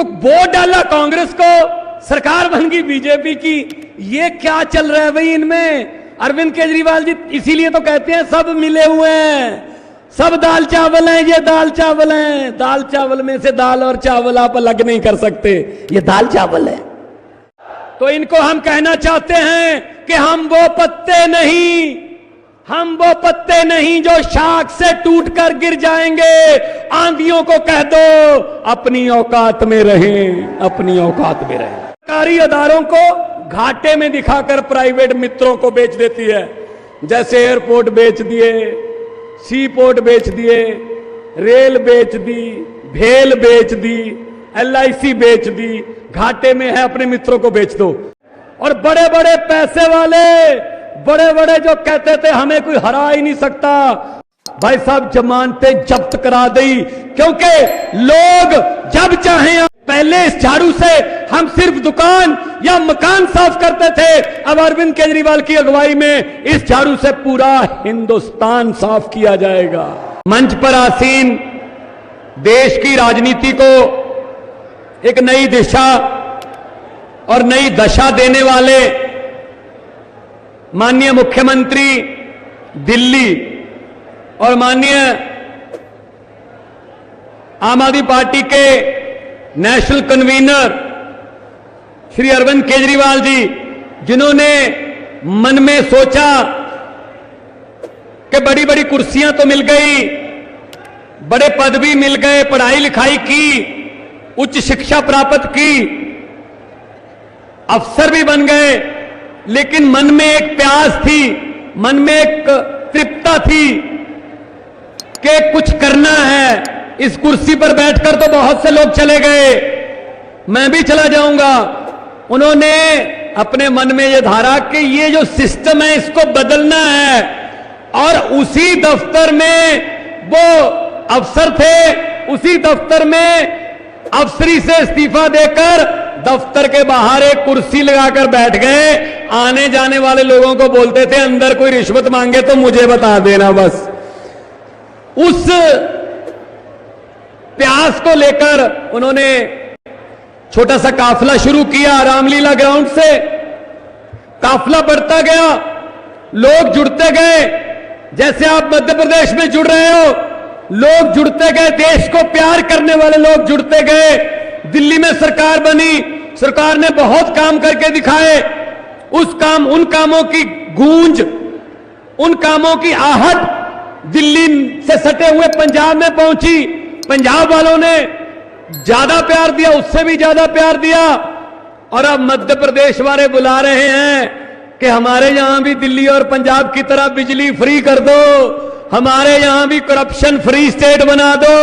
तो वोट डाला कांग्रेस को, सरकार बन गई बीजेपी की। ये क्या चल रहा है भाई इनमें? अरविंद केजरीवाल जी इसीलिए तो कहते हैं सब मिले हुए हैं, सब दाल चावल हैं, ये दाल चावल हैं। दाल चावल में से दाल और चावल आप अलग नहीं कर सकते, ये दाल चावल है। तो इनको हम कहना चाहते हैं कि हम वो पत्ते नहीं, हम वो पत्ते नहीं जो शाख से टूटकर गिर जाएंगे। आंधियों को कह दो अपनी औकात में रहें, अपनी औकात में रहें। सरकारी अदारों को घाटे में दिखाकर प्राइवेट मित्रों को बेच देती है। जैसे एयरपोर्ट बेच दिए, सी पोर्ट बेच दिए, रेल बेच दी, भेल बेच दी, LIC बेच दी। घाटे में है, अपने मित्रों को बेच दो। और बड़े बड़े पैसे वाले, बड़े बड़े जो कहते थे हमें कोई हरा ही नहीं सकता, भाई साहब जमानतें जब्त करा दी। क्योंकि लोग जब चाहें, पहले इस झाड़ू से हम सिर्फ दुकान या मकान साफ करते थे, अब अरविंद केजरीवाल की अगुवाई में इस झाड़ू से पूरा हिंदुस्तान साफ किया जाएगा। मंच पर आसीन देश की राजनीति को एक नई दिशा और नई दशा देने वाले माननीय मुख्यमंत्री दिल्ली और माननीय आम आदमी पार्टी के नेशनल कन्वीनर श्री अरविंद केजरीवाल जी, जिन्होंने मन में सोचा कि बड़ी बड़ी कुर्सियां तो मिल गई, बड़े पद भी मिल गए, पढ़ाई लिखाई की, उच्च शिक्षा प्राप्त की, अफसर भी बन गए, लेकिन मन में एक प्यास थी, मन में एक तृप्तता थी कि कुछ करना है। इस कुर्सी पर बैठकर तो बहुत से लोग चले गए, मैं भी चला जाऊंगा। उन्होंने अपने मन में यह धारा कि ये जो सिस्टम है इसको बदलना है, और उसी दफ्तर में वो अफसर थे, उसी दफ्तर में अफसरी से इस्तीफा देकर दफ्तर के बाहर एक कुर्सी लगाकर बैठ गए। आने जाने वाले लोगों को बोलते थे अंदर कोई रिश्वत मांगे तो मुझे बता देना। बस उस प्यास को लेकर उन्होंने छोटा सा काफिला शुरू किया रामलीला ग्राउंड से। काफिला बढ़ता गया, लोग जुड़ते गए, जैसे आप मध्य प्रदेश में जुड़ रहे हो, लोग जुड़ते गए, देश को प्यार करने वाले लोग जुड़ते गए। दिल्ली में सरकार बनी, सरकार ने बहुत काम करके दिखाए। उन कामों की गूंज, उन कामों की आहट दिल्ली से सटे हुए पंजाब में पहुंची। पंजाब वालों ने ज्यादा प्यार दिया, उससे भी ज्यादा प्यार दिया, और अब मध्य प्रदेश वाले बुला रहे हैं कि हमारे यहां भी दिल्ली और पंजाब की तरह बिजली फ्री कर दो, हमारे यहां भी करप्शन फ्री स्टेट बना दो,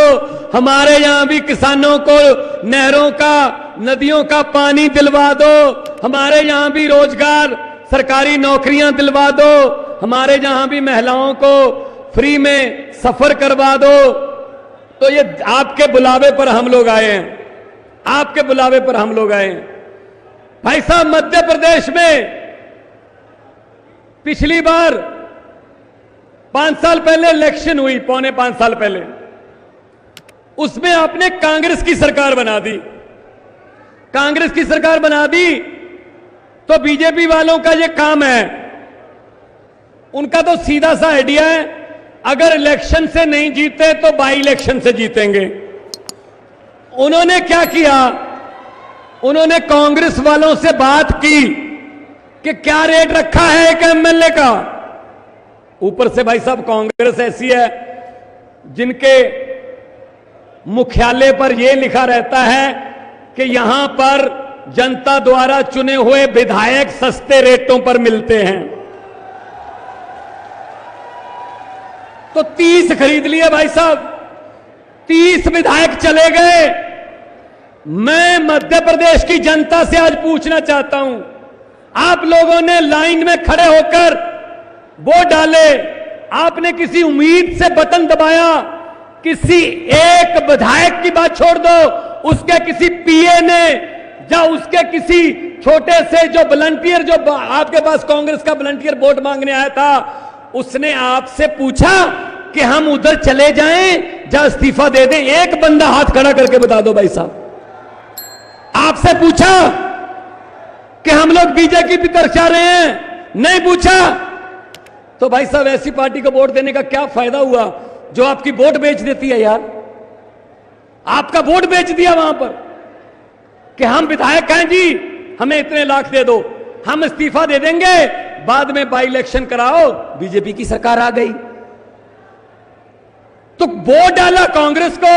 हमारे यहां भी किसानों को नहरों का, नदियों का पानी दिलवा दो, हमारे यहां भी रोजगार, सरकारी नौकरियां दिलवा दो, हमारे यहां भी महिलाओं को फ्री में सफर करवा दो। तो ये आपके बुलावे पर हम लोग आए हैं, आपके बुलावे पर हम लोग आए हैं। भाई साहब, मध्य प्रदेश में पिछली बार 5 साल पहले इलेक्शन हुई, पौने 5 साल पहले, उसमें आपने कांग्रेस की सरकार बना दी। कांग्रेस की सरकार बना दी तो बीजेपी वालों का यह काम है, उनका तो सीधा सा आइडिया है, अगर इलेक्शन से नहीं जीते तो बाई इलेक्शन से जीतेंगे। उन्होंने क्या किया, उन्होंने कांग्रेस वालों से बात की कि क्या रेट रखा है एक MLA का। ऊपर से भाई साहब कांग्रेस ऐसी है जिनके मुख्यालय पर यह लिखा रहता है कि यहां पर जनता द्वारा चुने हुए विधायक सस्ते रेटों पर मिलते हैं। तो 30 खरीद लिए भाई साहब, 30 विधायक चले गए। मैं मध्य प्रदेश की जनता से आज पूछना चाहता हूं, आप लोगों ने लाइन में खड़े होकर वोट डाले, आपने किसी उम्मीद से बटन दबाया, किसी एक विधायक की बात छोड़ दो, उसके किसी PA ने या उसके किसी छोटे से जो वॉलंटियर, जो आपके पास कांग्रेस का वॉलंटियर वोट मांगने आया था, उसने आपसे पूछा कि हम उधर चले जाएं या इस्तीफा दे दें? एक बंदा हाथ खड़ा करके बता दो भाई साहब, आपसे पूछा कि हम लोग बीजेपी की तरफ जा रहे हैं? नहीं पूछा। तो भाई साहब ऐसी पार्टी को वोट देने का क्या फायदा हुआ जो आपकी वोट बेच देती है यार। आपका वोट बेच दिया वहां पर कि हम विधायक हैं जी, हमें इतने लाख दे दो, हम इस्तीफा दे देंगे, बाद में बाई इलेक्शन कराओ, बीजेपी की सरकार आ गई। तो वोट डाला कांग्रेस को,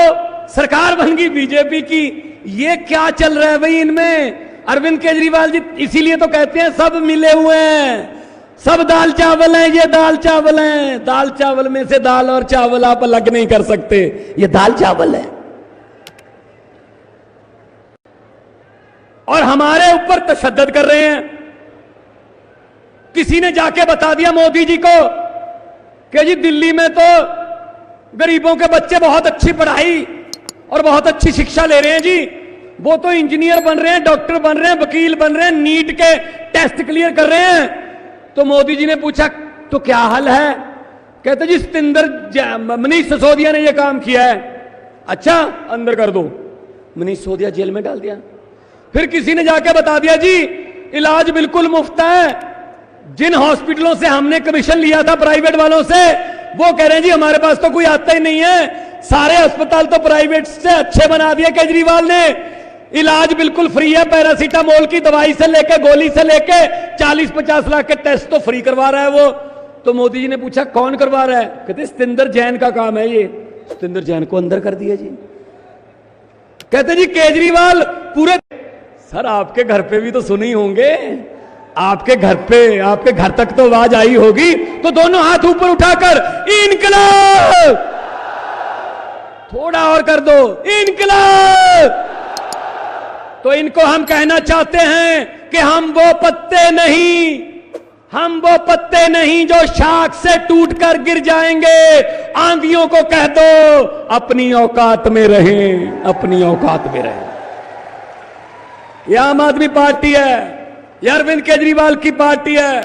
सरकार बन गई बीजेपी की। ये क्या चल रहा है भाई इनमें? अरविंद केजरीवाल जी इसीलिए तो कहते हैं सब मिले हुए हैं, सब दाल चावल हैं, ये दाल चावल हैं। दाल चावल में से दाल और चावल आप अलग नहीं कर सकते, ये दाल चावल है। और हमारे ऊपर तशद्दुद कर रहे हैं। किसी ने जाके बता दिया मोदी जी को कि जी दिल्ली में तो गरीबों के बच्चे बहुत अच्छी पढ़ाई और बहुत अच्छी शिक्षा ले रहे हैं जी, वो तो इंजीनियर बन रहे हैं, डॉक्टर बन रहे हैं, वकील बन रहे हैं, नीट के टेस्ट क्लियर कर रहे हैं। तो मोदी जी ने पूछा तो क्या हाल है? कहते जी मनीष सिसोदिया ने यह काम किया है। अच्छा, अंदर कर दो। मनीष सिसोदिया जेल में डाल दिया। फिर किसी ने जाके बता दिया जी इलाज बिल्कुल मुफ्त है। जिन हॉस्पिटलों से हमने कमीशन लिया था प्राइवेट वालों से, वो कह रहे हैं जी हमारे पास तो कोई आता ही नहीं है, सारे अस्पताल तो प्राइवेट से अच्छे बना दिए केजरीवाल ने। इलाज बिल्कुल फ्री है, पैरासीटामोल की दवाई से लेके गोली से लेके 40-50 लाख के टेस्ट तो फ्री करवा रहा है वो। तो मोदी जी ने पूछा कौन करवा रहा है? कहते सतिंदर जैन का काम है ये। सतिंदर जैन को अंदर कर दिया जी। कहते जी केजरीवाल पूरे सर आपके घर पे भी तो सुने ही होंगे, आपके घर पे, आपके घर तक तो आवाज आई होगी। तो दोनों हाथ ऊपर उठाकर इनकलाब, थोड़ा और कर दो, इनकलाब। तो इनको हम कहना चाहते हैं कि हम वो पत्ते नहीं, हम वो पत्ते नहीं जो शाख से टूटकर गिर जाएंगे। आंधियों को कह दो अपनी औकात में रहें, अपनी औकात में रहें। ये आम आदमी पार्टी है, ये अरविंद केजरीवाल की पार्टी है,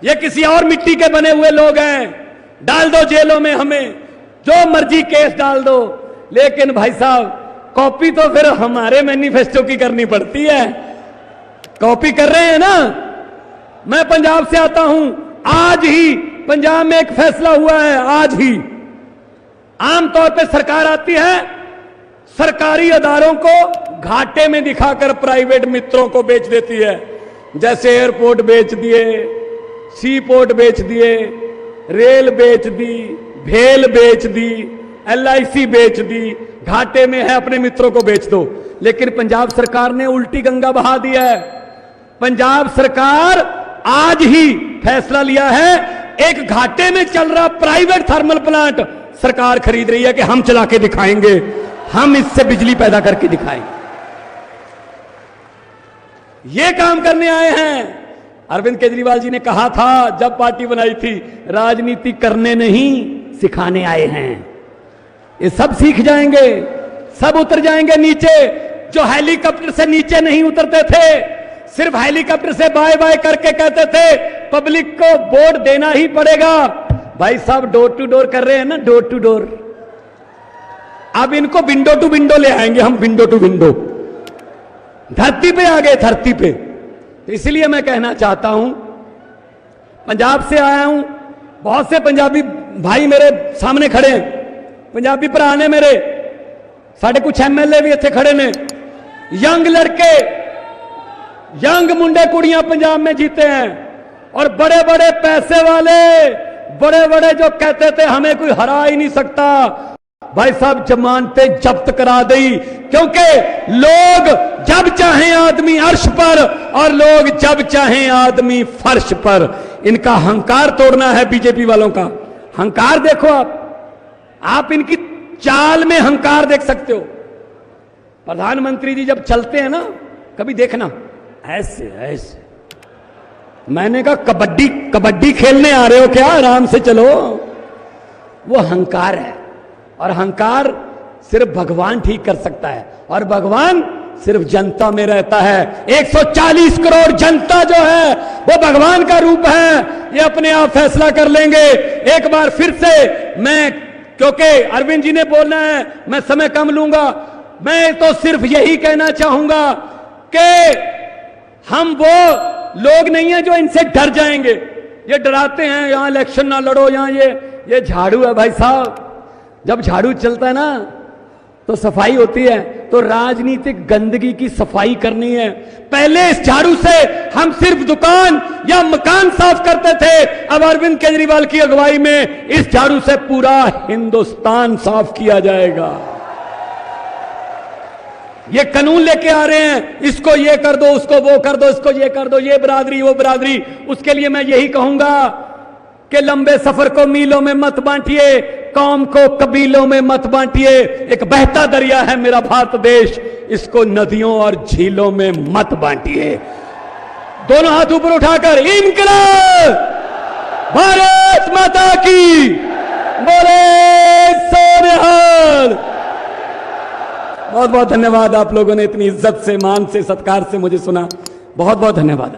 ये किसी और मिट्टी के बने हुए लोग हैं। डाल दो जेलों में हमें, जो मर्जी केस डाल दो, लेकिन भाई साहब कॉपी तो फिर हमारे मैनिफेस्टो की करनी पड़ती है। कॉपी कर रहे हैं ना। मैं पंजाब से आता हूं, आज ही पंजाब में एक फैसला हुआ है, आज ही। आमतौर पे सरकार आती है, सरकारी अदारों को घाटे में दिखाकर प्राइवेट मित्रों को बेच देती है। जैसे एयरपोर्ट बेच दिए, सी पोर्ट बेच दिए, रेल बेच दी, भेल बेच दी, LIC बेच दी, घाटे में है अपने मित्रों को बेच दो। लेकिन पंजाब सरकार ने उल्टी गंगा बहा दिया है। पंजाब सरकार आज ही फैसला लिया है, एक घाटे में चल रहा प्राइवेट थर्मल प्लांट सरकार खरीद रही है कि हम चला के दिखाएंगे, हम इससे बिजली पैदा करके दिखाएंगे। ये काम करने आए हैं। अरविंद केजरीवाल जी ने कहा था जब पार्टी बनाई थी, राजनीति करने नहीं सिखाने आए हैं। ये सब सीख जाएंगे, सब उतर जाएंगे नीचे। जो हेलीकॉप्टर से नीचे नहीं उतरते थे, सिर्फ हेलीकॉप्टर से बाय बाय करके कहते थे पब्लिक को वोट देना ही पड़ेगा। भाई साहब डोर टू डोर कर रहे हैं ना, डोर टू डोर। अब इनको विंडो टू विंडो ले आएंगे हम, विंडो टू विंडो। धरती पे आ गए, धरती पे। तो इसलिए मैं कहना चाहता हूं, पंजाब से आया हूं, बहुत से पंजाबी भाई मेरे सामने खड़े हैं, पंजाबी भरा ने मेरे, साढ़े कुछ MLA भी इत्थे खड़े ने। यंग लड़के, यंग मुंडे कुड़ियां पंजाब में जीते हैं, और बड़े बड़े पैसे वाले, बड़े बड़े जो कहते थे हमें कोई हरा ही नहीं सकता, भाई साहब जमानतें जब्त करा दी। क्योंकि लोग जब चाहें आदमी अर्श पर, और लोग जब चाहें आदमी फर्श पर। इनका हंकार तोड़ना है बीजेपी वालों का। हंकार देखो आप इनकी चाल में हंकार देख सकते हो। प्रधानमंत्री जी जब चलते हैं ना, कभी देखना ऐसे ऐसे। मैंने कहा कबड्डी कबड्डी खेलने आ रहे हो क्या? आराम से चलो। वो हंकार है, और हंकार सिर्फ भगवान ठीक कर सकता है, और भगवान सिर्फ जनता में रहता है। 140 करोड़ जनता जो है वो भगवान का रूप है। ये अपने आप फैसला कर लेंगे। एक बार फिर से मैं, क्योंकि अरविंद जी ने बोलना है, मैं समय कम लूंगा। मैं तो सिर्फ यही कहना चाहूंगा कि हम वो लोग नहीं है जो इनसे डर जाएंगे। ये डराते हैं यहां इलेक्शन ना लड़ो, यहां ये झाड़ू है भाई साहब। जब झाड़ू चलता है ना तो सफाई होती है, तो राजनीतिक गंदगी की सफाई करनी है। पहले इस झाड़ू से हम सिर्फ दुकान या मकान साफ करते थे, अब अरविंद केजरीवाल की अगुवाई में इस झाड़ू से पूरा हिंदुस्तान साफ किया जाएगा। ये कानून लेके आ रहे हैं, इसको ये कर दो, उसको वो कर दो, इसको ये कर दो, ये बिरादरी वो बिरादरी। उसके लिए मैं यही कहूंगा कि लंबे सफर को मीलों में मत बांटिए, कौम को कबीलों में मत बांटिए। एक बहता दरिया है मेरा भारत देश, इसको नदियों और झीलों में मत बांटिए। दोनों हाथ ऊपर उठाकर इनकलाब, भारत माता की, बोले सोनिहाल। बहुत बहुत धन्यवाद, आप लोगों ने इतनी इज्जत से, मान से, सत्कार से मुझे सुना। बहुत बहुत धन्यवाद।